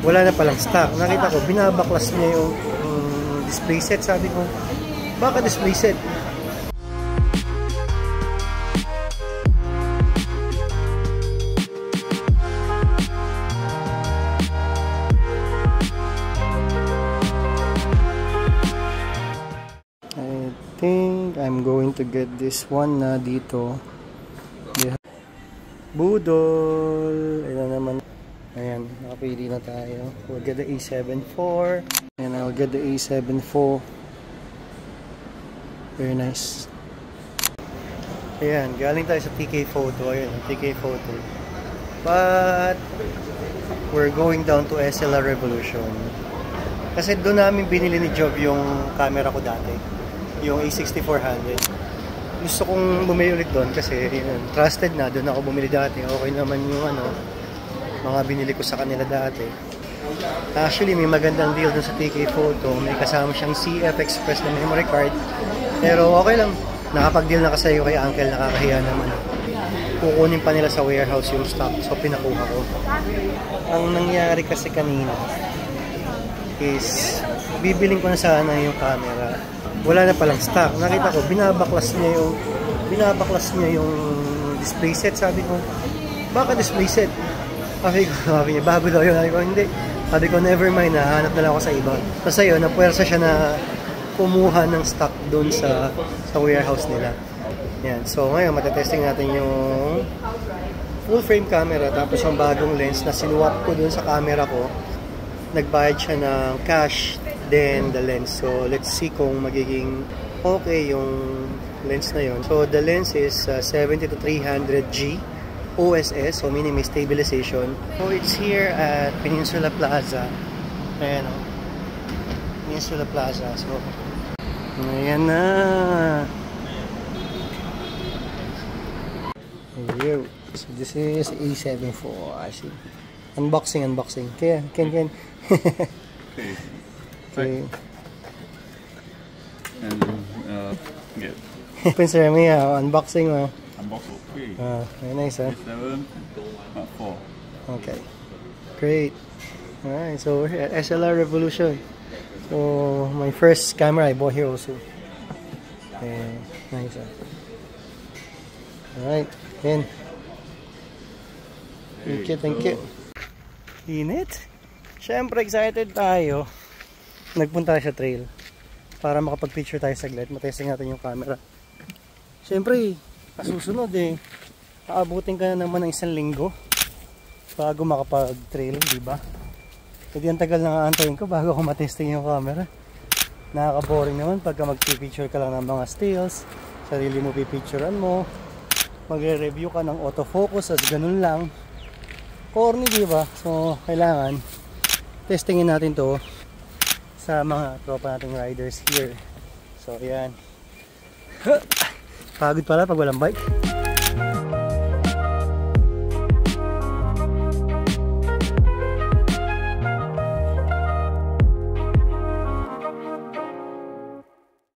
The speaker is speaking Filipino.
wala na palang stock. Nakita ko, binabaklas niya yung display set. Sabi ko, baka display set? I think I'm going to get this one na dito. Budol! Ito naman. Ayan, nakapili na tayo. We'll get the A7 IV. And I'll get the A7 IV. Very nice. Ayan, galing tayo sa TK Photo. Ayan, TK Photo. But, we're going down to SLR Revolution. Kasi doon namin binili ni Job yung camera ko dati. Yung A6400. Gusto kong bumili ulit doon kasi yun, trusted na. Doon ako bumili dati. Okay naman yung mga binili ko sa kanila dati. Actually, may magandang deal dun sa TK Photo. May kasama siyang CF Express na memory card. Pero okay lang. Nakapag-deal na kasi kay Uncle, nakakahiya naman. Kukunin pa nila sa warehouse yung stock. So, pinakuha ko. Ang nangyari kasi kanina is, bibiling ko na sana yung camera. Wala na palang stock. Nakita ko, binabaklas niya yung display set. Sabi ko, baka display set? Sabi niya, bago daw yun. Sabi ko, hindi. Sabi ko, never mind, nahanap na lang ako sa iba. Kasi yun, napuwersa siya na kumuha ng stock doon sa warehouse nila. Yan. So, ngayon, matetesting natin yung full frame camera. Tapos yung bagong lens na sinuwap ko doon sa camera ko. Nagbayad siya ng cash, then the lens. So, let's see kung magiging okay yung lens na yun. So, the lens is 70-300G. OSS, so meaning may stabilization. So it's here at Peninsula Plaza. Ayan o. Peninsula Plaza. So, ayan na. Yo. So this is A7 IV. I see. Unboxing. Kaya, Ken. Okay. And yeah. Sir, may unboxing mo. Okay. Very nice, huh? A7 IV. Okay. Great. Alright, so we're at SLR Revolution. So, my first camera I bought here also. Nice, huh? Alright, then. Thank you. Init. Siyempre, excited tayo. Nagpunta tayo sa trail. Para makapag-picture tayo saglit. Matesting natin yung camera. Siyempre, susunod aabutin ka na naman ng 1 linggo bago makapag-trail, diba? Hindi ang tagal na aantayin ko bago ako matesting yung camera. Nakaka-boring naman pagka mag-picture ka lang ng mga stills, sarili mo pipicturean mo, magre-review ka ng autofocus at ganun lang. Corny, diba? So, kailangan testingin natin to sa mga tropa nating riders here. So, ayan. Pagod pala pag walang bike.